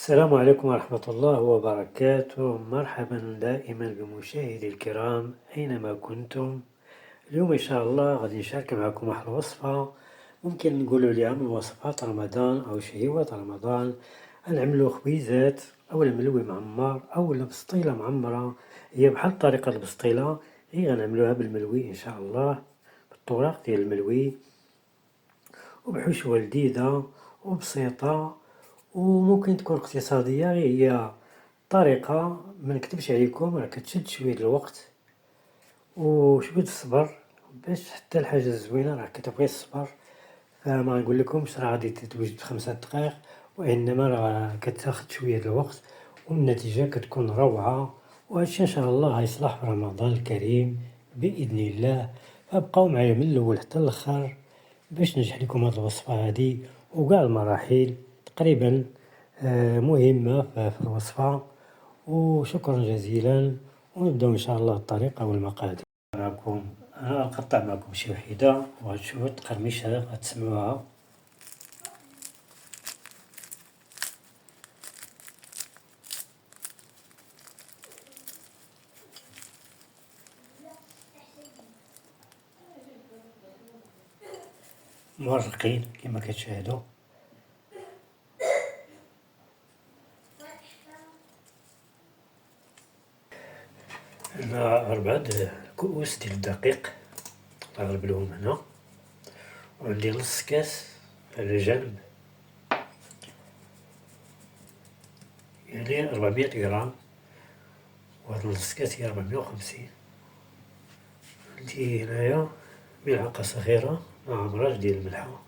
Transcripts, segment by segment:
السلام عليكم ورحمة الله وبركاته. مرحبا دائما بمشاهدي الكرام أينما كنتم. اليوم إن شاء الله غادي نشارك معكم واحد الوصفة ممكن نقولوا ليها من وصفات رمضان أو شهيوات رمضان. نعملو خبيزات أو ملوي معمر أو بسطيلة معمرة. هي بحال طريقة البسطيلة، هي غنعملوها بالملوي إن شاء الله، بالطوراق ديال الملوي وبحشوة لذيذة وبسيطة وممكن تكون اقتصادية. هي طريقة ما نكتبش عليكم راه كتشد شوية الوقت وشوية الصبر باش حتى الحاجة الزوينة راه كتبغي الصبر. فما نقول لكمش راه غادي تتوجد في 5 دقائق، وإنما راه كتاخد شوية الوقت والنتيجة كتكون روعة. وهادشي إن شاء الله غيصلح في رمضان الكريم بإذن الله. فبقاو معايا من الأول حتى الآخر باش نشرح لكم هاد الوصفة هادي وكاع المراحل تقريبا مهمة في الوصفة. وشكرا جزيلا، ونبدأ إن شاء الله الطريقة والمقادير. معكم أنا غنقطع معكم شي وحيدة وغتشوفوا التقرميشة غتسمعوها. مرقين كما كتشاهدوا. هنا 4 كؤوس ديال الدقيق غنغلبلهم هنا، وعندي نص كاس على جنب يعني 400 غرام، وهاد نص كاس هي 450. عندي هنايا ملعقة صغيرة مع مراج ديال الملحة،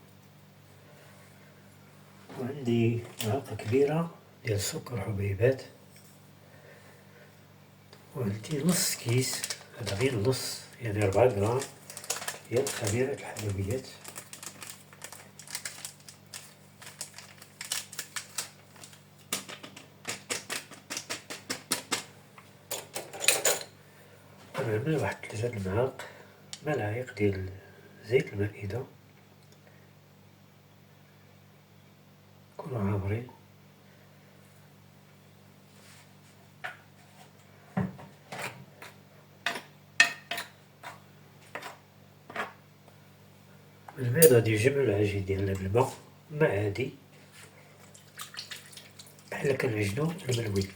وعندي ملعقة كبيرة ديال السكر حبيبات، وعندي نص كيس، هذا غير نص يعني 4 غرام ديال خميرة الحلويات. غنعمل واحد 3 ملاعق ديال زيت المائدة يكونوا عامرين. من بعد غادي نجمعو العجين ديالنا بالماء ماء عادي بحال كنعجنو الملوي.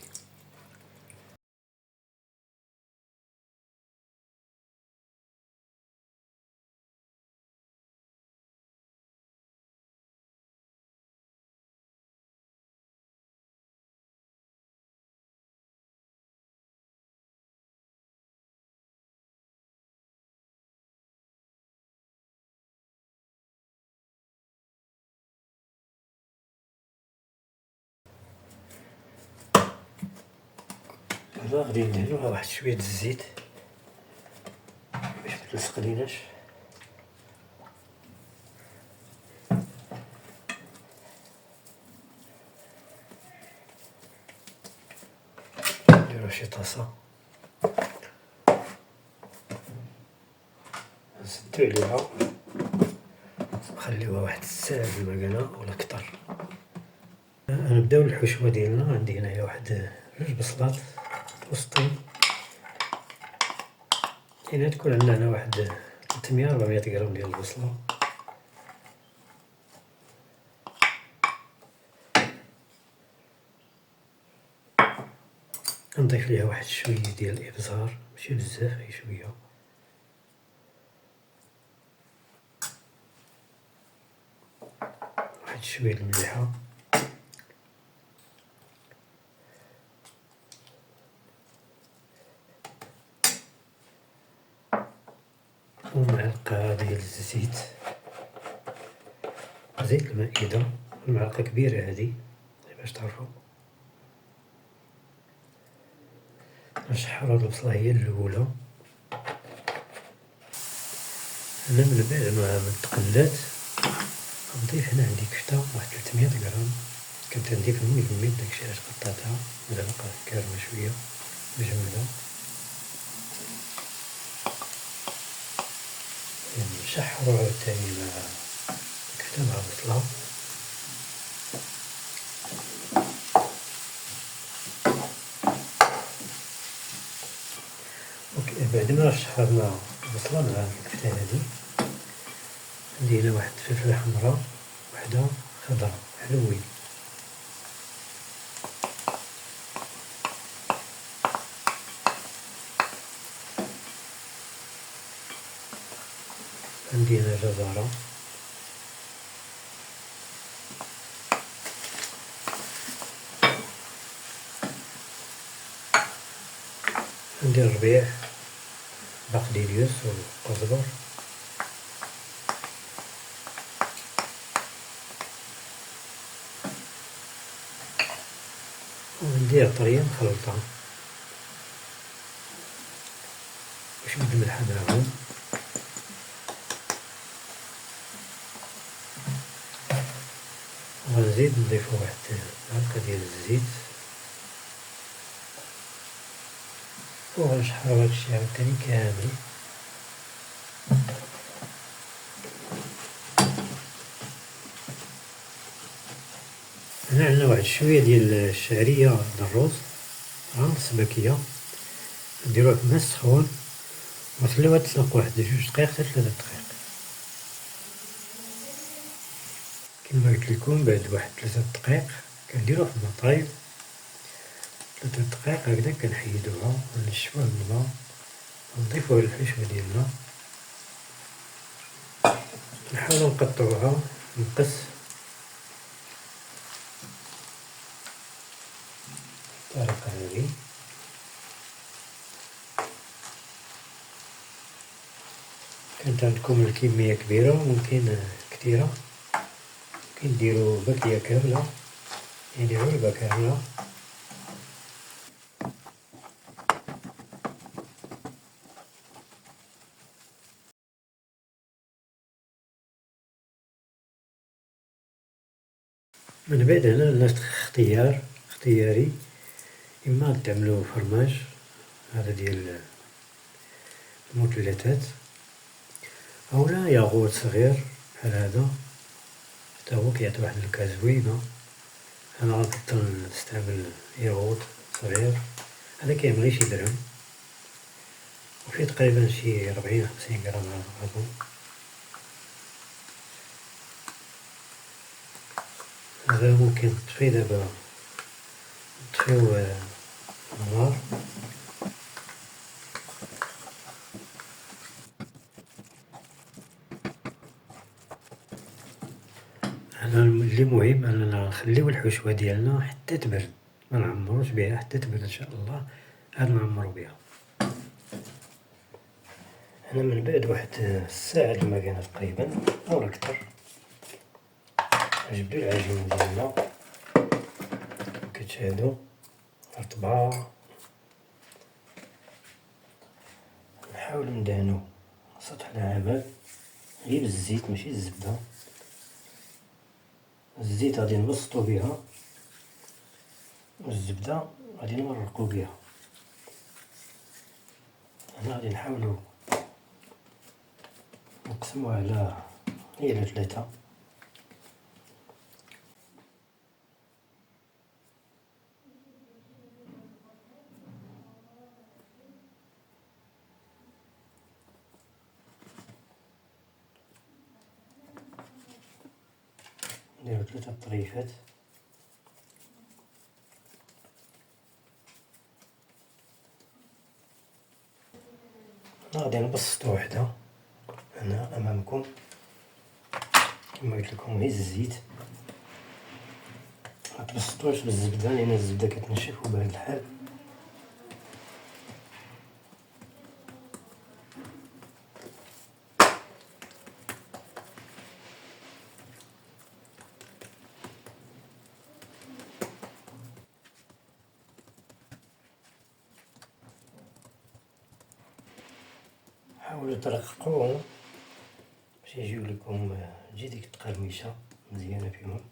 هنا غادي ندهنوها واحد شوية الزيت باش متلصق ليناش. نديرو شي طاسة نسدو عليها نخليوها واحد الساعة بالمكانة ولا كتر. نبداو الحشوة ديالنا. عندي هنايا واحد 2 بصلات وسطين، يعني تكون عندنا هنا واحد 300 400 غرام ديال البصلة. نضيف ليها واحد شوية ديال الإبزار، ماشي بزاف غير شوية، واحد شوية المليحة، ومعلقة ديال الزيت، زيت المائدة، المعلقة كبيرة هادي باش تعرفو. نشحرو هاد البصلة هي الأولى. أنا من بعد ما تقلات نضيف هنا عندي كفتة واحد 300 غرام، كنت نضيف المهم داكشي علاش قطعتها ملعقة كارمة شوية مجمدة. نشحرو عاوتاني مع الكفتة مع البصلة. بعد ما شحرنا البصلة مع الكفتة هادي، عندي هنا واحد الفلفلة حمرا وحدة خضرا حلوين، عندي هنا جزرة، عندي الربيع بقدونس والقزبر، وعندي عطرية مخلطة وشوية الملح معاهم، وغنزيد نضيفو واحد معلقة ديال الزيت، وغنشحرو هادشي عاوتاني كامل. هنا عندنا واحد شوية ديال الشعرية د الروز سباكية، نديروها في الماء سخون ونخليوها تسلق واحد 2 دقايق حتى 3 دقايق. كما قلت لكم بعد واحد 3 دقايق كنديروها في الماء طايب، 3 دقايق هكذا كنحيدوها ونشفوها من الماء ونضيفوها للحشوة ديالنا، نحاولو نقطعوها مقص بالطريقة هذه. كانت عندكم الكمية كبيرة ممكن كثيرة ممكن ديرو باكية كاملة، يعني علبة كاملة. من بعد هنا الناس اختياري، إما تعملو فرماج هذا ديال المثلثات، أولا ياغورت صغير بحال هذا حتى هو كيعطي واحد النكهة زوينة. أنا غنفضل نستعمل ياغورت صغير، هذا كيعمل غير شي درهم، وفيه تقريبا شي 40-50 غرام على بعضو. هذا ممكن تطفي دابا، نطفيو النار، أنا اللي مهم أننا نخليو الحشوة ديالنا حتى تبرد، ما نعمروش بها حتى تبرد إن شاء الله، عاد نعمرو بها. أنا من بعد واحد الساعة المكانة تقريبا أو أكثر نجبدو العجين ديالنا، كتشاهدو رطبة، نحاولو ندهنو سطح العمل غير بالزيت ماشي الزبدة، الزيت غادي نبسطو بها والزبدة غادي نمرقو بها. هنا غادي نحاولو نقسموها على 3، نديرو 3 طريفات. هنا غادي نبسطو وحدة هنا أمامكم، كما قلت لكم غير الزيت، متبسطوش بالزبدة لأن الزبدة كتنشف وبهذا الحال. حاولوا ترققوهم باش يجيو لكم تجي ديك التقرميشة مزيانة فيهم.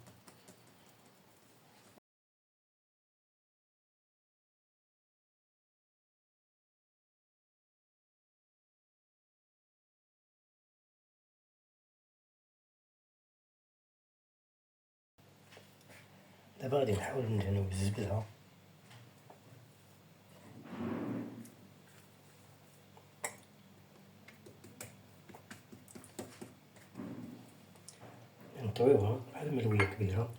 دابا غادي نحاولو ندهنو بالزبدة، نطويوها بحال ملوية كبيرة.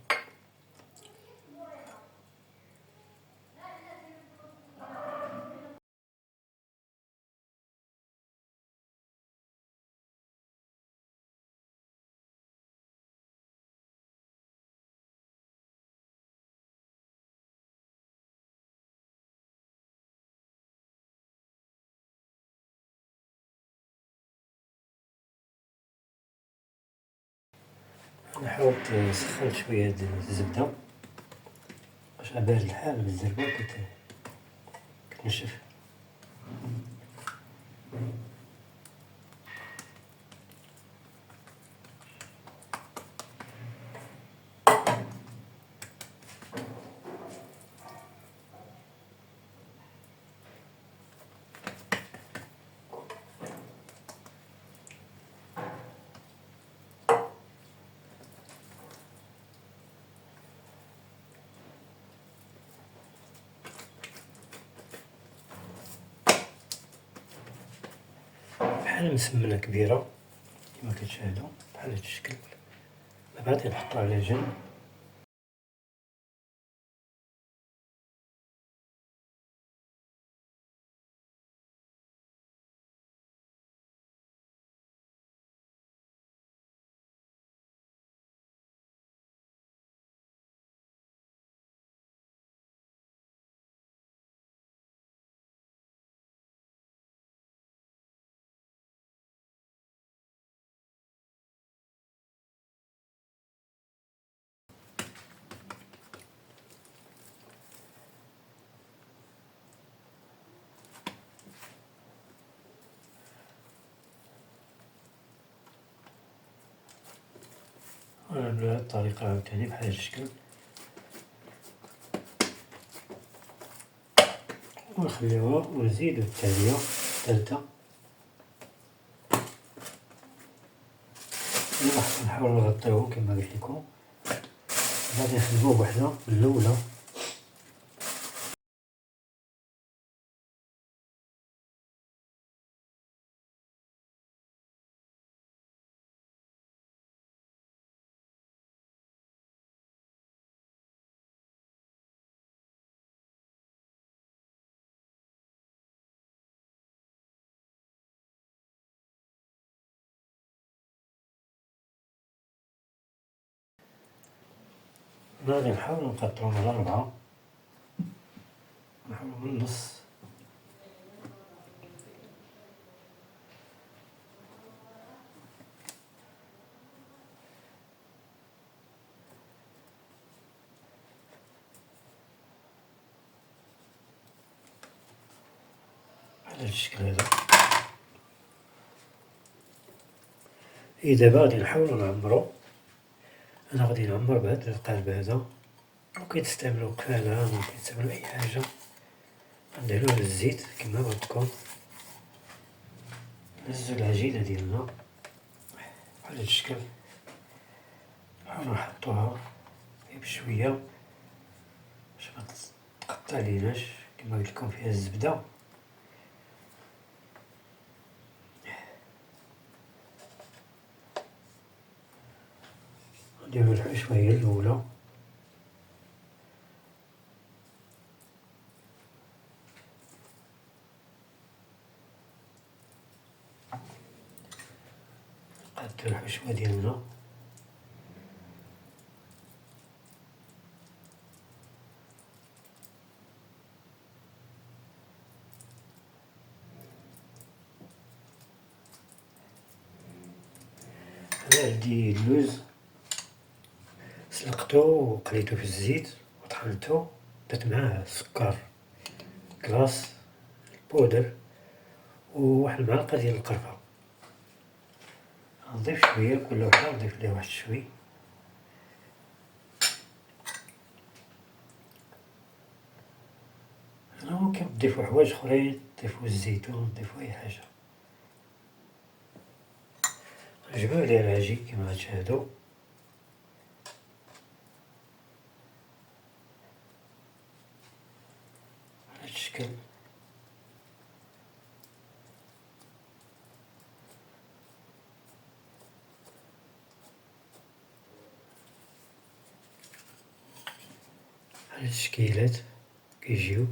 أنا حاولت سخنت شوية د الزبدة باش بارد الحال بالزربة كتنشف. بحال مسمنة كبيرة كما كتشاهدو بحال هاد الشكل. من بعد نحطو على جنب. بهاد الطريقة عاوتاني بحال هاد الشكل، ونخليوها ونزيدو التانية التالتة، نحاولو نغطيوهم كما قلتلكم، غادي نخدمو بوحدة من الأولى. غادي نحاولو نقطعوهم على 4، نحاولو من النص. على هاد الشكل هذا. دابا غادي نحاولو نعمرو. أنا غادي نعمر بهاد القالب هذا، ممكن تستعملو قفالة، ممكن تستعملو أي حاجة. ندهنوه بالزيت كما بغيتكم. نهزو العجينة ديالنا بحال هاد الشكل، نحاولو نحطوها غير بشوية باش متقطع ليناش. كما قلتلكم فيها الزبدة. نديرو الحشوة الأولى. نقادو الحشوة ديالنا. أنا عندي اللوز سلقتو وقليتو في الزيت وطحنتو، درت معاه السكر، كلاص، البودر، وواحد المعلقة ديال القرفة. نضيف شوية كل وحدة نضيف ليها واحد شوي. أنا ممكن تضيفو حوايج أخرين، تضيفو الزيتون، تضيفو أي حاجة. نجمعو عليها العجين كما تشاهدو. على هاد الشكل. التشكيلات كيجيو.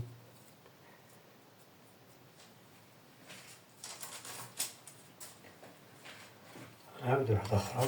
نعاودو واحدة أخرى.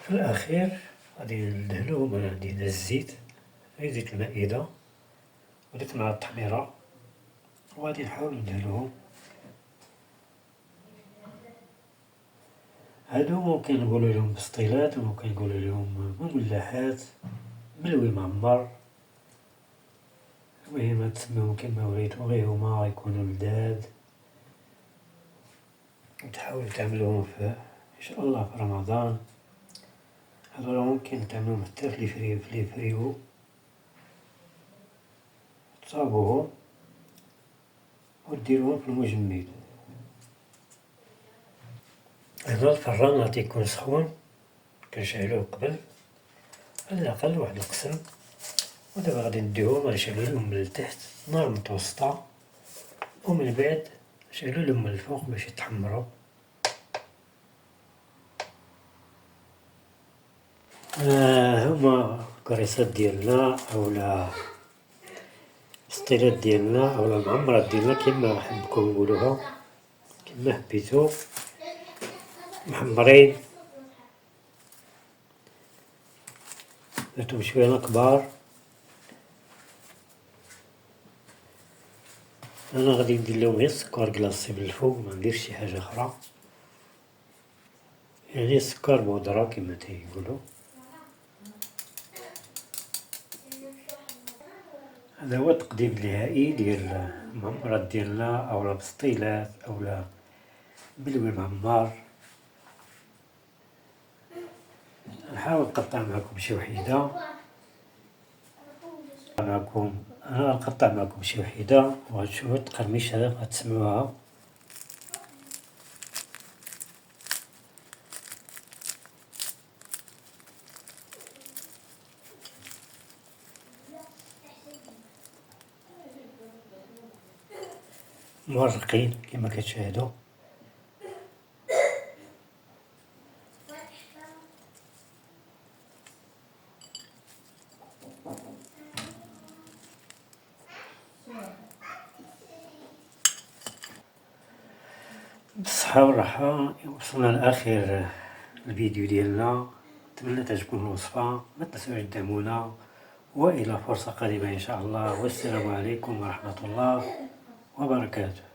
في الأخير غادي ندهنوهم. أنا عندي هنا الزيت، غير زيت المائدة، ودرت مع التحميرة، وغادي نحاول ندهنوهم. هادو ممكن نقولو لهم بسطيلات، وممكن نقولو لهم مملحات، ملوي معمر، المهم تسميوهم كيما بغيتو، غير هما غيكونو لذاذ، وتحاولو تعملوهم إن شاء الله في رمضان. هذولا ممكن تعملوهم حتى في الفريغو، تصابوهم وديروهم في المجمد. هنا الفران غادي يكون سخون، كنشعلوه قبل على الأقل واحد القسم، ودابا غادي نديوهم غنشعلولهم من التحت نار متوسطة، ومن بعد نشعلولهم من الفوق باش يتحمرو. هما الكريسات ديالنا أولا السطيلات ديالنا أولا المعمرات ديالنا كيما حبكم نقولوها، كيما حبيتو، محمرين، درتهم شوية كبار. أنا غادي ندير لهم غير السكر كلاصي من الفوق، منديرش شي حاجة أخرى، يعني السكر بودرة كيما تيقولو. هذا هو التقديم النهائي ديال المعمرات ديالنا، أولا بسطيلات أولا بلوي معمر. نحاول نقطع معكم شي وحيدة، أنا غنقطع معكم شي وحيدة، وغتشوفو التقرميشة غتسمعوها. مورقين كما كتشاهدوا. بالصحة والراحة. وصلنا لآخر الفيديو ديالنا، نتمنى تعجبكم الوصفة، ما تنسوش تدعمونا، وإلى فرصة قادمة إن شاء الله، والسلام عليكم ورحمة الله وبركاته.